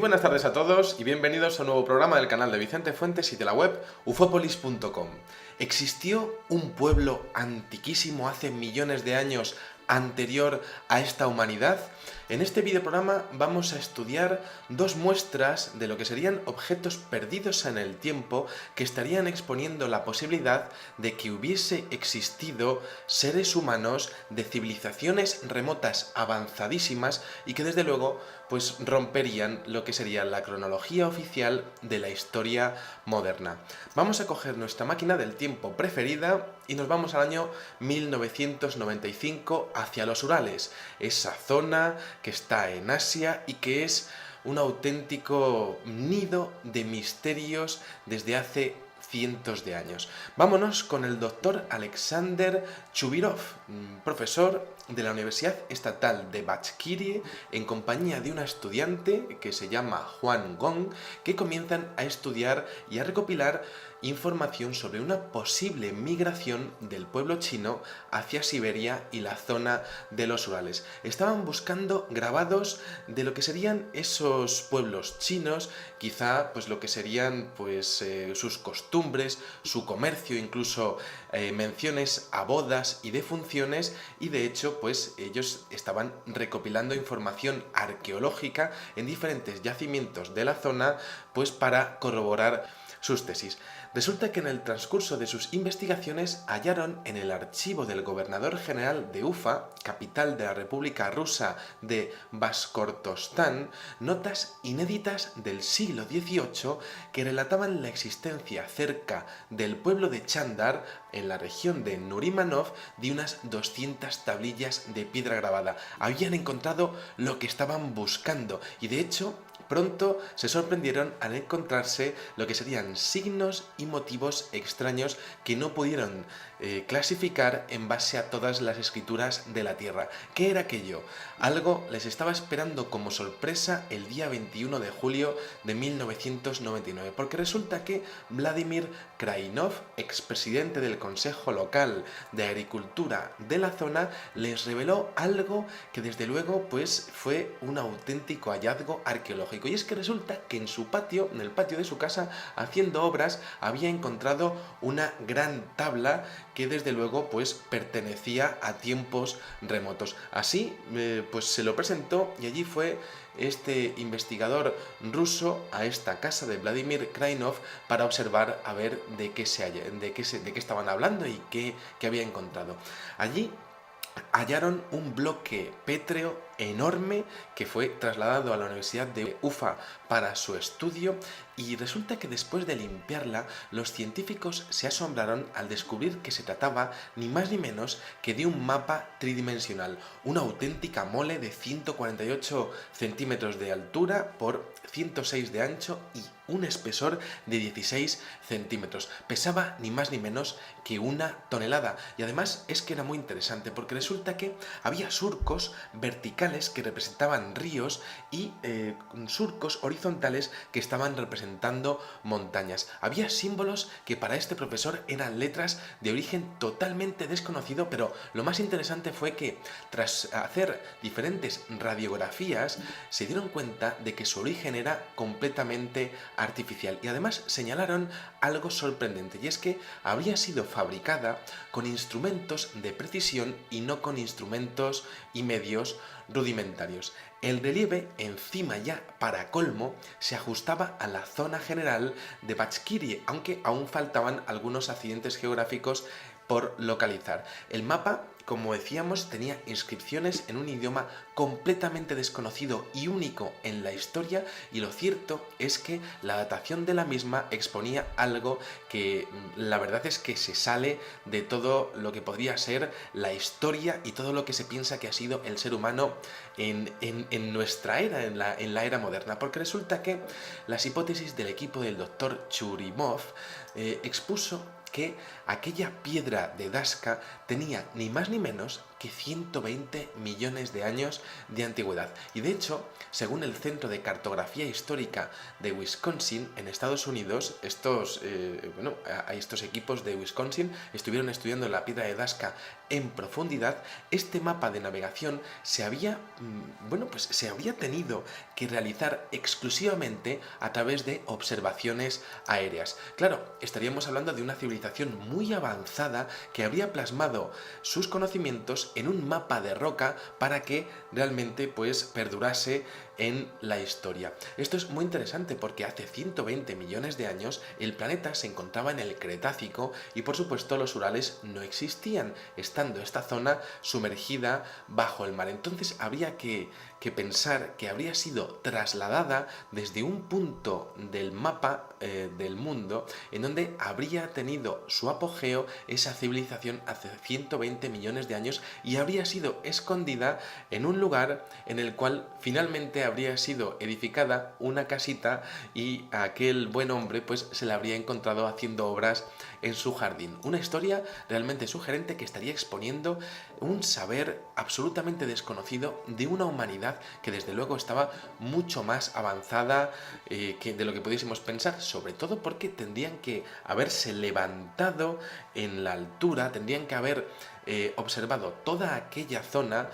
buenas tardes a todos y bienvenidos a un nuevo programa del canal de Vicente Fuentes y de la web ufopolis.com. ¿Existió un pueblo antiquísimo hace millones de años anterior a esta humanidad? En este videoprograma vamos a estudiar dos muestras de lo que serían objetos perdidos en el tiempo que estarían exponiendo la posibilidad de que hubiese existido seres humanos de civilizaciones remotas avanzadísimas y que desde luego pues romperían lo que sería la cronología oficial de la historia moderna. Vamos a coger nuestra máquina del tiempo preferida y nos vamos al año 1995 hacia los Urales, esa zona que está en Asia y que es un auténtico nido de misterios desde hace cientos de años. Vámonos con el doctor Alexander Chuvirov, profesor de la Universidad Estatal de Bachkirie, en compañía de una estudiante que se llama Juan Gong, que comienzan a estudiar y a recopilar información sobre una posible migración del pueblo chino hacia Siberia y la zona de los Urales. Estaban buscando grabados de lo que serían esos pueblos chinos, quizá pues lo que serían pues sus costumbres, su comercio, incluso menciones a bodas y defunciones, y de hecho pues ellos estaban recopilando información arqueológica en diferentes yacimientos de la zona pues para corroborar sus tesis. Resulta que en el transcurso de sus investigaciones hallaron en el archivo del gobernador general de Ufa, capital de la República Rusa de Bashkortostán, notas inéditas del siglo XVIII que relataban la existencia cerca del pueblo de Chandar, en la región de Nurimanov, de unas 200 tablillas de piedra grabada. Habían encontrado lo que estaban buscando y de hecho pronto se sorprendieron al encontrarse lo que serían signos y motivos extraños que no pudieron clasificar en base a todas las escrituras de la Tierra. ¿Qué era aquello? Algo les estaba esperando como sorpresa el día 21 de julio de 1999, porque resulta que Vladimir Krainov, expresidente del Consejo Local de Agricultura de la zona, les reveló algo que desde luego pues fue un auténtico hallazgo arqueológico. Y es que resulta que en su patio, en el patio de su casa, haciendo obras, había encontrado una gran tabla que desde luego pues pertenecía a tiempos remotos. Así pues se lo presentó y allí fue este investigador ruso a esta casa de Vladimir Krainov para observar a ver de qué estaban hablando y qué había encontrado. Allí hallaron un bloque pétreo enorme que fue trasladado a la Universidad de Ufa para su estudio, y resulta que después de limpiarla los científicos se asombraron al descubrir que se trataba ni más ni menos que de un mapa tridimensional, una auténtica mole de 148 centímetros de altura por 106 de ancho y un espesor de 16 centímetros. Pesaba ni más ni menos que 1 tonelada, y además es que era muy interesante porque resulta que había surcos verticales que representaban ríos y surcos horizontales que estaban representando montañas. Había símbolos que para este profesor eran letras de origen totalmente desconocido, pero lo más interesante fue que tras hacer diferentes radiografías se dieron cuenta de que su origen era completamente artificial, y además señalaron algo sorprendente, y es que habría sido fabricada con instrumentos de precisión y no con instrumentos y medios rudimentarios. El relieve, encima ya para colmo, se ajustaba a la zona general de Bachkirie, aunque aún faltaban algunos accidentes geográficos por localizar. El mapa, como decíamos, tenía inscripciones en un idioma completamente desconocido y único en la historia, y lo cierto es que la datación de la misma exponía algo que la verdad es que se sale de todo lo que podría ser la historia y todo lo que se piensa que ha sido el ser humano en nuestra era, en la era moderna, porque resulta que las hipótesis del equipo del doctor Churimov expuso que aquella piedra de Nazca tenía ni más ni menos que 120 millones de años de antigüedad. Y de hecho, según el Centro de Cartografía Histórica de Wisconsin, en Estados Unidos, estos equipos de Wisconsin estuvieron estudiando la piedra de Nazca en profundidad. Este mapa de navegación se había tenido que realizar exclusivamente a través de observaciones aéreas. Claro, estaríamos hablando de una civilización muy avanzada que habría plasmado sus conocimientos en un mapa de roca para que realmente perdurase en la historia. Esto es muy interesante porque hace 120 millones de años el planeta se encontraba en el Cretácico y por supuesto los Urales no existían, estando esta zona sumergida bajo el mar. Entonces habría que pensar que habría sido trasladada desde un punto del mapa del mundo en donde habría tenido su apogeo esa civilización hace 120 millones de años y habría sido escondida en un lugar en el cual finalmente habría sido edificada una casita y a aquel buen hombre se le habría encontrado haciendo obras en su jardín. Una historia realmente sugerente que estaría exponiendo un saber absolutamente desconocido de una humanidad que desde luego estaba mucho más avanzada de lo que pudiésemos pensar, sobre todo porque tendrían que haberse levantado en la altura, tendrían que haber observado toda aquella zona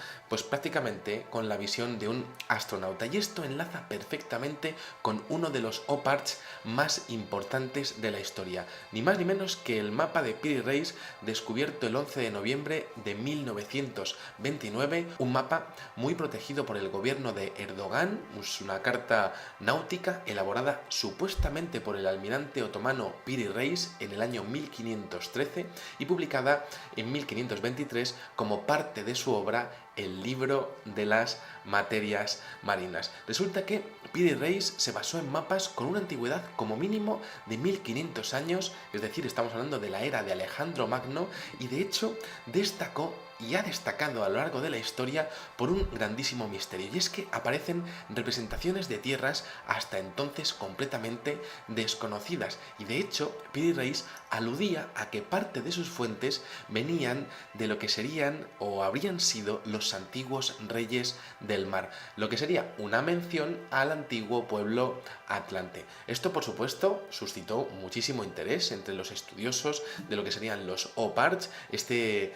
prácticamente con la visión de un astronauta. Y esto enlaza perfectamente con uno de los OPARTs más importantes de la historia, ni más ni menos que el mapa de Piri Reis, descubierto el 11 de noviembre de 1929, un mapa muy protegido por el gobierno de Erdogan, una carta náutica elaborada supuestamente por el almirante otomano Piri Reis en el año 1513 y publicada en 1523 como parte de su obra El libro de las materias marinas. Resulta que Piri Reis se basó en mapas con una antigüedad como mínimo de 1500 años, es decir, estamos hablando de la era de Alejandro Magno, y de hecho destacó y ha destacado a lo largo de la historia por un grandísimo misterio, y es que aparecen representaciones de tierras hasta entonces completamente desconocidas, y de hecho Piri Reis aludía a que parte de sus fuentes venían de lo que serían o habrían sido los antiguos reyes del mar, lo que sería una mención al antiguo pueblo atlante. Esto, por supuesto, suscitó muchísimo interés entre los estudiosos de lo que serían los OPARTs. Este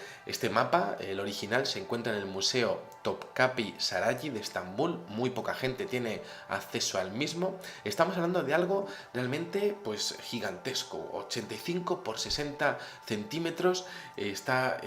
mapa, el original, se encuentra en el Museo Topkapi Sarayı de Estambul. Muy poca gente tiene acceso al mismo. Estamos hablando de algo realmente gigantesco, 85 por 60 centímetros. Está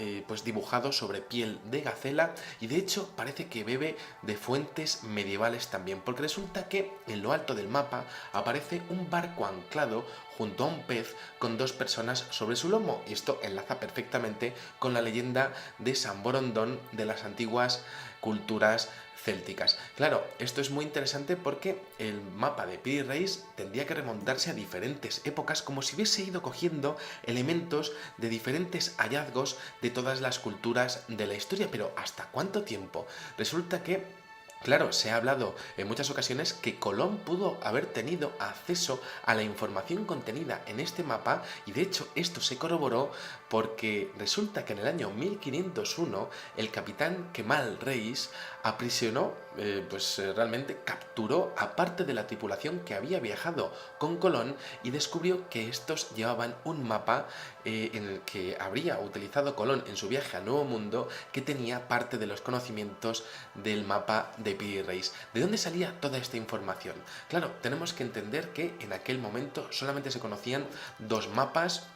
dibujado sobre piel de gacela y de hecho parece que bebe de fuentes medievales también, porque resulta que en lo alto del mapa aparece un barco anclado junto a un pez con dos personas sobre su lomo, y esto enlaza perfectamente con la leyenda de San Borondón de las antiguas culturas célticas. Claro, esto es muy interesante porque el mapa de Piri Reis tendría que remontarse a diferentes épocas, como si hubiese ido cogiendo elementos de diferentes hallazgos de todas las culturas de la historia. Pero ¿hasta cuánto tiempo? Resulta que claro, se ha hablado en muchas ocasiones que Colón pudo haber tenido acceso a la información contenida en este mapa, y de hecho esto se corroboró porque resulta que en el año 1501 el capitán Kemal Reis aprisionó, realmente capturó a parte de la tripulación que había viajado con Colón y descubrió que estos llevaban un mapa en el que habría utilizado Colón en su viaje al Nuevo Mundo, que tenía parte de los conocimientos del mapa de Piri Reis. ¿De dónde salía toda esta información? Claro, tenemos que entender que en aquel momento solamente se conocían dos mapas,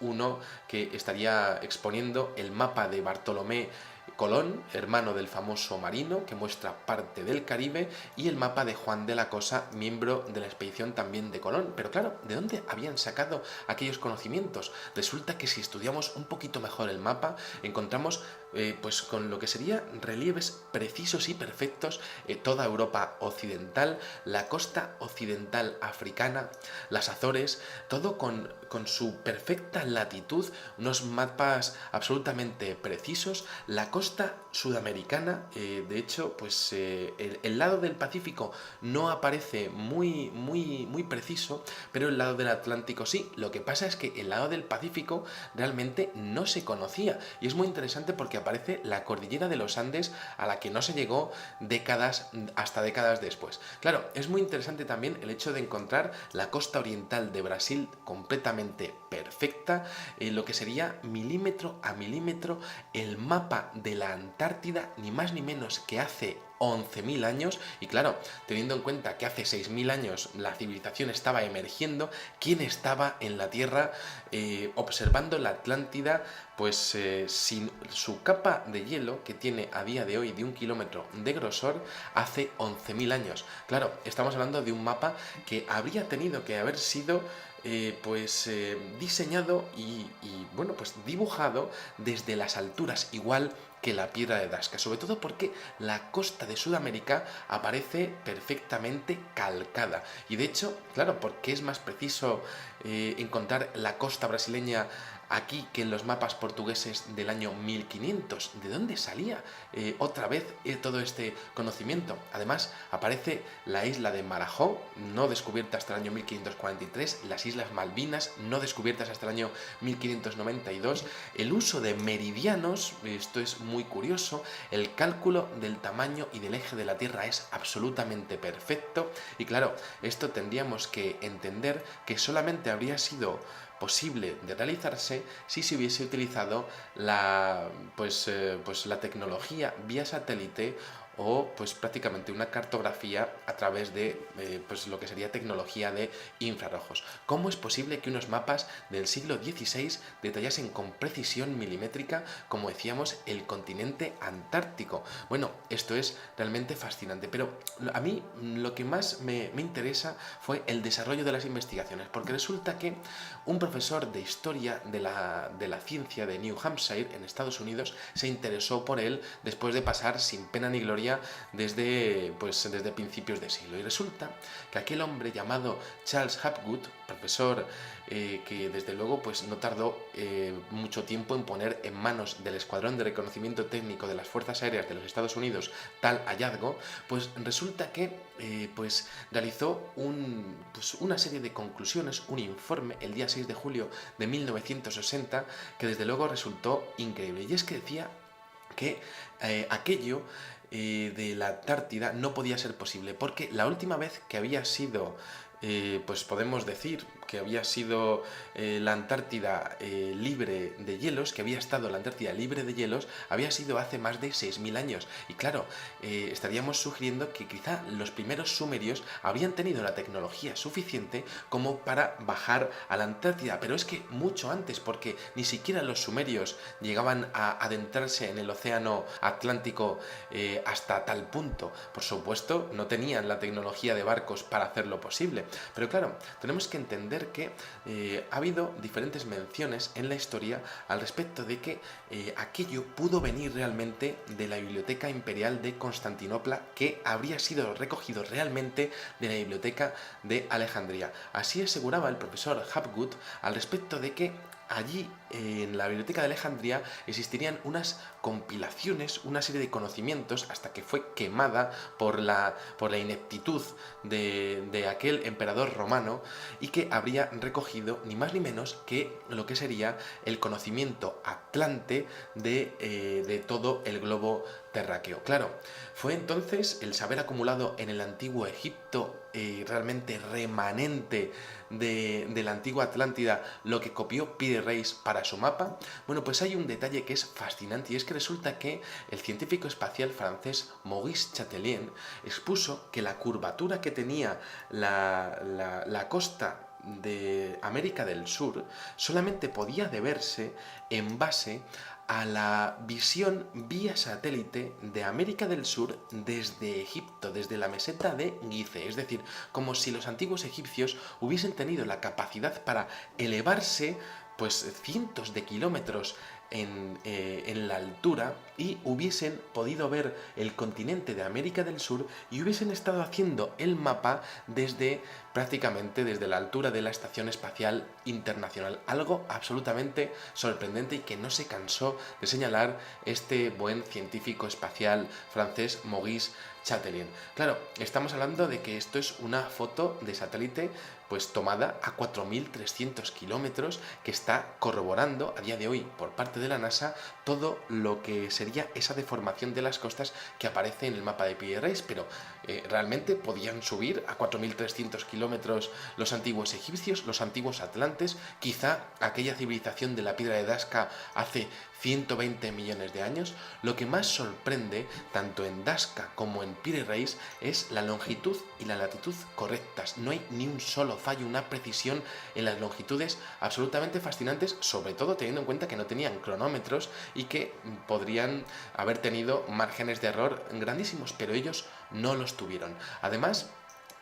uno que estaría exponiendo el mapa de Bartolomé Colón, hermano del famoso marino, que muestra parte del Caribe, y el mapa de Juan de la Cosa, miembro de la expedición también de Colón. Pero claro, ¿de dónde habían sacado aquellos conocimientos? Resulta que si estudiamos un poquito mejor el mapa, encontramos con lo que serían relieves precisos y perfectos toda Europa occidental, la costa occidental africana, las Azores, todo con con su perfecta latitud, unos mapas absolutamente precisos, la costa sudamericana, de hecho, pues el lado del Pacífico no aparece muy preciso, pero el lado del Atlántico sí. Lo que pasa es que el lado del Pacífico realmente no se conocía, y es muy interesante porque aparece la cordillera de los Andes, a la que no se llegó hasta décadas después. Claro, es muy interesante también el hecho de encontrar la costa oriental de Brasil completamente perfecta, lo que sería milímetro a milímetro el mapa de la Antártida, ni más ni menos que hace 11.000 años. Y claro, teniendo en cuenta que hace 6.000 años la civilización estaba emergiendo, ¿quién estaba en la Tierra observando la Atlántida? Pues sin su capa de hielo, que tiene a día de hoy de 1 kilómetro de grosor, hace 11.000 años. Claro, estamos hablando de un mapa que habría tenido que haber sido diseñado bueno, pues dibujado desde las alturas, igual que la piedra de Nazca, sobre todo porque la costa de Sudamérica aparece perfectamente calcada. Y de hecho, claro, porque es más preciso encontrar la costa brasileña aquí que en los mapas portugueses del año 1500. ¿De dónde salía otra vez todo este conocimiento? Además, aparece la isla de Marajó, no descubierta hasta el año 1543, las Islas Malvinas, no descubiertas hasta el año 1592, el uso de meridianos, esto es muy curioso, el cálculo del tamaño y del eje de la Tierra es absolutamente perfecto, y claro, esto tendríamos que entender que solamente habría sido posible de realizarse si se hubiese utilizado la tecnología vía satélite, o pues prácticamente una cartografía a través de lo que sería tecnología de infrarrojos. ¿Cómo es posible que unos mapas del siglo XVI detallasen con precisión milimétrica, como decíamos, el continente antártico? Bueno, esto es realmente fascinante, pero a mí lo que más me interesa fue el desarrollo de las investigaciones, porque resulta que un profesor de historia de la ciencia de New Hampshire, en Estados Unidos, se interesó por él después de pasar sin pena ni gloria desde principios de siglo. Y resulta que aquel hombre llamado Charles Hapgood, profesor que desde luego pues no tardó mucho tiempo en poner en manos del Escuadrón de Reconocimiento Técnico de las Fuerzas Aéreas de los Estados Unidos tal hallazgo, pues resulta que realizó una serie de conclusiones, un informe, el día 6 de julio de 1960, que desde luego resultó increíble. Y es que decía que aquello de la Antártida no podía ser posible, porque la última vez que había sido, pues podemos decir que había sido la Antártida libre de hielos, que había estado la Antártida libre de hielos, había sido hace más de 6.000 años. Y claro, estaríamos sugiriendo que quizá los primeros sumerios habrían tenido la tecnología suficiente como para bajar a la Antártida, pero es que mucho antes, porque ni siquiera los sumerios llegaban a adentrarse en el océano Atlántico hasta tal punto. Por supuesto, no tenían la tecnología de barcos para hacerlo posible, pero claro, tenemos que entender que ha habido diferentes menciones en la historia al respecto de que aquello pudo venir realmente de la Biblioteca Imperial de Constantinopla, que habría sido recogido realmente de la Biblioteca de Alejandría. Así aseguraba el profesor Hapgood al respecto de que allí en la Biblioteca de Alejandría existirían unas compilaciones, una serie de conocimientos, hasta que fue quemada por la ineptitud de aquel emperador romano, y que habría recogido ni más ni menos que lo que sería el conocimiento atlante de todo el globo terráqueo. Claro, fue entonces el saber acumulado en el antiguo Egipto, realmente remanente de la antigua Atlántida, lo que copió Piri Reis para su mapa. Bueno, pues hay un detalle que es fascinante, y es que resulta que el científico espacial francés Maurice Chatelain expuso que la curvatura que tenía la costa de América del Sur solamente podía deberse en base a la visión vía satélite de América del Sur desde Egipto, desde la meseta de Gizeh. Es decir, como si los antiguos egipcios hubiesen tenido la capacidad para elevarse pues cientos de kilómetros en la altura, y hubiesen podido ver el continente de América del Sur y hubiesen estado haciendo el mapa desde prácticamente desde la altura de la Estación Espacial Internacional. Algo absolutamente sorprendente y que no se cansó de señalar este buen científico espacial francés Maurice Chatelain. Claro, estamos hablando de que esto es una foto de satélite pues tomada a 4.300 kilómetros, que está corroborando a día de hoy por parte de la NASA todo lo que sería esa deformación de las costas que aparece en el mapa de Peary-Reis, pero realmente podían subir a 4.300 kilómetros los antiguos egipcios, los antiguos atlantes, quizá aquella civilización de la piedra de Nazca hace 120 millones de años. Lo que más sorprende, tanto en Nazca como en Peary-Reis, es la longitud y la latitud correctas. No hay ni un solo fallo, una precisión en las longitudes absolutamente fascinantes, sobre todo teniendo en cuenta que no tenían cronómetros y que podrían haber tenido márgenes de error grandísimos, pero ellos no los tuvieron. Además,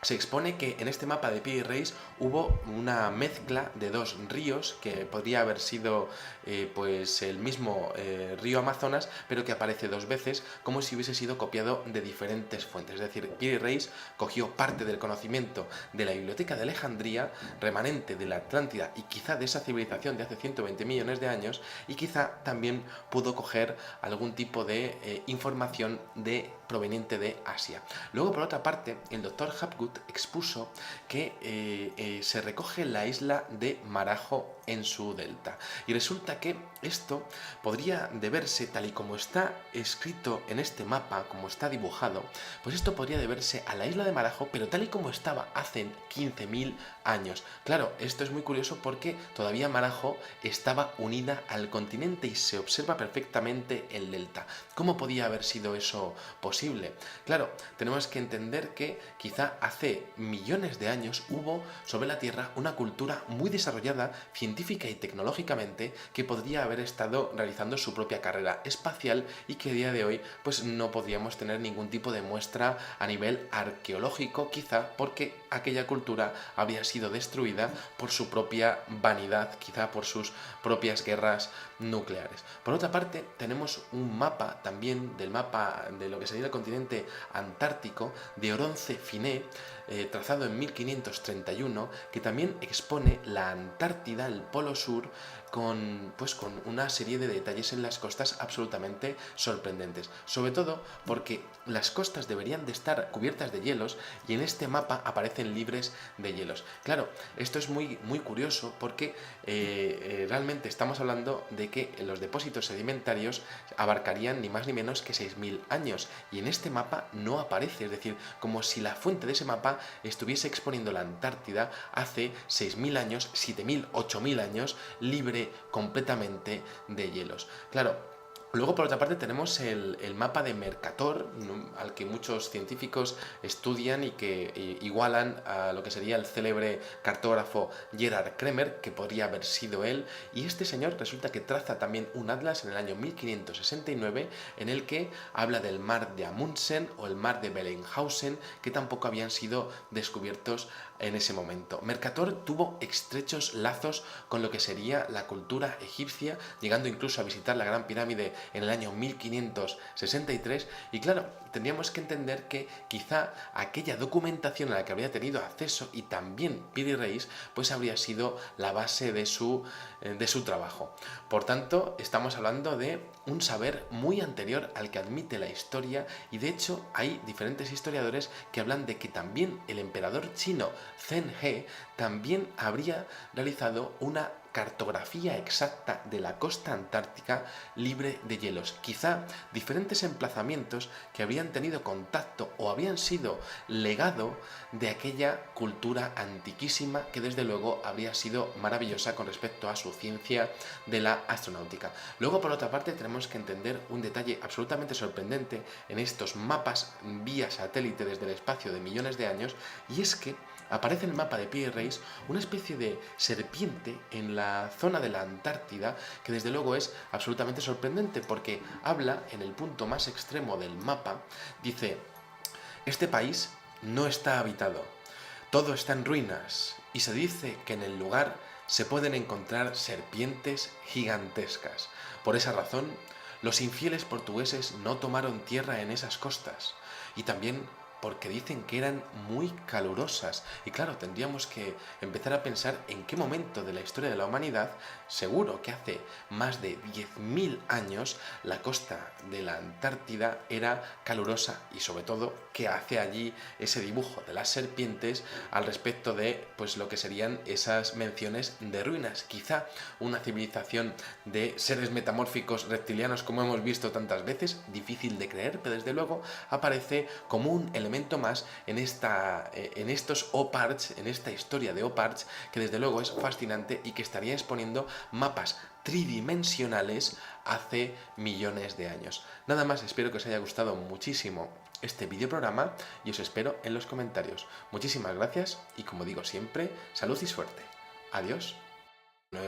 se expone que en este mapa de Peary-Reis hubo una mezcla de dos ríos que podría haber sido pues el mismo río Amazonas, pero que aparece dos veces como si hubiese sido copiado de diferentes fuentes. Es decir, Peary-Reis cogió parte del conocimiento de la Biblioteca de Alejandría, remanente de la Atlántida y quizá de esa civilización de hace 120 millones de años, y quizá también pudo coger algún tipo de información proveniente de Asia. Luego, por otra parte, el doctor Hapgood expuso que se recoge la isla de Marajo en su delta. Y resulta que esto podría deberse, tal y como está escrito en este mapa, como está dibujado, pues esto podría deberse a la isla de Marajo, pero tal y como estaba hace 15.000 años. Claro, esto es muy curioso porque todavía Marajo estaba unida al continente y se observa perfectamente el delta. ¿Cómo podía haber sido eso posible? Claro, tenemos que entender que quizá hace millones de años hubo sobre la Tierra una cultura muy desarrollada científica y tecnológicamente que podría haber estado realizando su propia carrera espacial y que a día de hoy pues no podríamos tener ningún tipo de muestra a nivel arqueológico, quizá porque aquella cultura habría sido destruida por su propia vanidad, quizá por sus propias guerras nucleares. Por otra parte, tenemos un mapa también del mapa de lo que sería el continente antártico de Oronce Finé, trazado en 1531, que también expone la Antártida, el Polo Sur, con una serie de detalles en las costas absolutamente sorprendentes. Sobre todo porque las costas deberían de estar cubiertas de hielos y en este mapa aparecen libres de hielos. Claro, esto es muy, muy curioso porque realmente estamos hablando de que los depósitos sedimentarios abarcarían ni más ni menos que 6.000 años y en este mapa no aparece, es decir, como si la fuente de ese mapa estuviese exponiendo la Antártida hace 6.000 años, 7.000, 8.000 años, libre completamente de hielos. Claro, luego, por otra parte, tenemos el mapa de Mercator, al que muchos científicos estudian y que igualan a lo que sería el célebre cartógrafo Gerhard Kremer, que podría haber sido él, y este señor resulta que traza también un atlas en el año 1569 en el que habla del mar de Amundsen o el mar de Bellinghausen, que tampoco habían sido descubiertos en ese momento. Mercator tuvo estrechos lazos con lo que sería la cultura egipcia, llegando incluso a visitar la Gran Pirámide en el año 1563, y claro, tendríamos que entender que quizá aquella documentación a la que habría tenido acceso y también Peary-Reis pues habría sido la base de su trabajo. Por tanto, estamos hablando de un saber muy anterior al que admite la historia, y de hecho hay diferentes historiadores que hablan de que también el emperador chino Zheng He también habría realizado una cartografía exacta de la costa antártica libre de hielos. Quizá diferentes emplazamientos que habían tenido contacto o habían sido legado de aquella cultura antiquísima que desde luego habría sido maravillosa con respecto a su ciencia de la astronáutica. Luego, por otra parte, tenemos que entender un detalle absolutamente sorprendente en estos mapas vía satélite desde el espacio de millones de años, y es que aparece en el mapa de Peary-Reis una especie de serpiente en la zona de la Antártida que desde luego es absolutamente sorprendente porque habla en el punto más extremo del mapa, dice: este país no está habitado, todo está en ruinas y se dice que en el lugar se pueden encontrar serpientes gigantescas. Por esa razón, los infieles portugueses no tomaron tierra en esas costas y también porque dicen que eran muy calurosas. Y claro, tendríamos que empezar a pensar en qué momento de la historia de la humanidad, seguro que hace más de 10.000 años, la costa de la Antártida era calurosa y sobre todo qué hace allí ese dibujo de las serpientes al respecto de pues lo que serían esas menciones de ruinas. Quizá una civilización de seres metamórficos reptilianos como hemos visto tantas veces, difícil de creer, pero desde luego aparece como un elemento más en estos OPARCH, en esta historia de OPARCH, que desde luego es fascinante y que estaría exponiendo mapas tridimensionales hace millones de años. Nada más, espero que os haya gustado muchísimo este videoprograma y os espero en los comentarios. Muchísimas gracias y como digo siempre, salud y suerte. Adiós.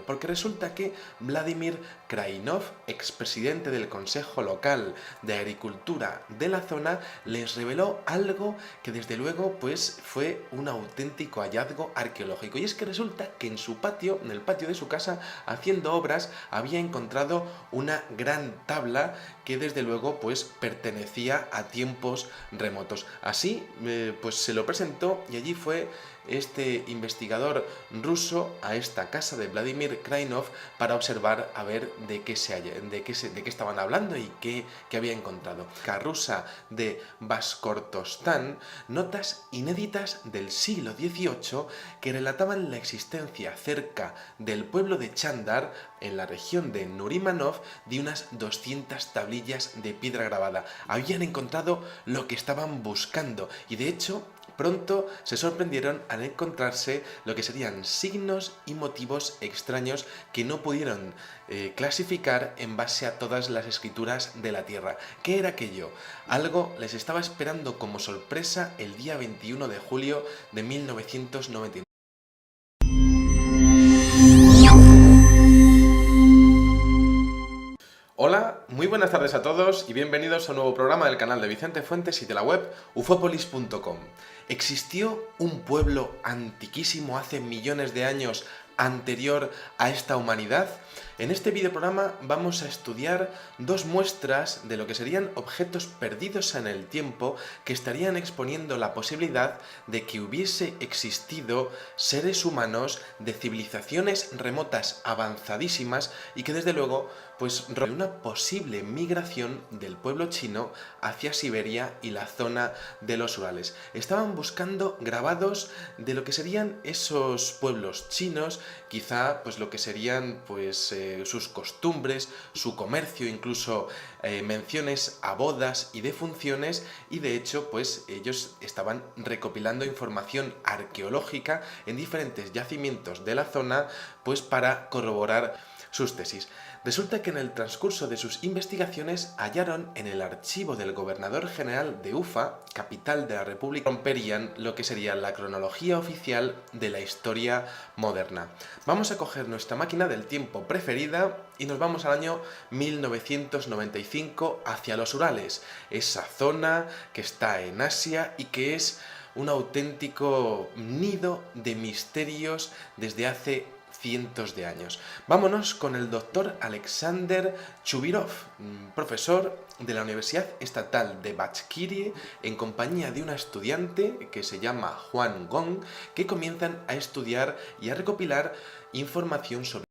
Porque resulta que Vladimir Krainov, expresidente del Consejo Local de Agricultura de la zona, les reveló algo que desde luego pues fue un auténtico hallazgo arqueológico. Y es que resulta que en su patio, en el patio de su casa, haciendo obras, había encontrado una gran tabla que desde luego pues pertenecía a tiempos remotos. Así pues se lo presentó y allí fue este investigador ruso a esta casa de Vladimir Krainov para observar a ver de qué estaban hablando y qué había encontrado. La rusa de Bashkortostán, notas inéditas del siglo XVIII que relataban la existencia cerca del pueblo de Chandar, en la región de Nurimanov, de unas 200 tablillas de piedra grabada. Habían encontrado lo que estaban buscando y de hecho pronto se sorprendieron al encontrarse lo que serían signos y motivos extraños que no pudieron clasificar en base a todas las escrituras de la Tierra. ¿Qué era aquello? Algo les estaba esperando como sorpresa el día 21 de julio de 1999. Hola, muy buenas tardes a todos y bienvenidos a un nuevo programa del canal de Vicente Fuentes y de la web ufopolis.com. ¿Existió un pueblo antiquísimo hace millones de años anterior a esta humanidad? En este videoprograma vamos a estudiar dos muestras de lo que serían objetos perdidos en el tiempo que estarían exponiendo la posibilidad de que hubiese existido seres humanos de civilizaciones remotas avanzadísimas y que desde luego pues una posible migración del pueblo chino hacia Siberia y la zona de los Urales. Estaban buscando grabados de lo que serían esos pueblos chinos, quizá pues lo que serían pues sus costumbres, su comercio, incluso menciones a bodas y defunciones, y de hecho pues ellos estaban recopilando información arqueológica en diferentes yacimientos de la zona pues para corroborar sus tesis. Resulta que en el transcurso de sus investigaciones hallaron en el archivo del gobernador general de Ufa, capital de la República, romperían lo que sería la cronología oficial de la historia moderna. Vamos a coger nuestra máquina del tiempo preferida y nos vamos al año 1995 hacia los Urales, esa zona que está en Asia y que es un auténtico nido de misterios desde hace cientos de años. Vámonos con el doctor Alexander Chubirov, profesor de la Universidad Estatal de Bashkiria, en compañía de una estudiante que se llama Juan Gong, que comienzan a estudiar y a recopilar información sobre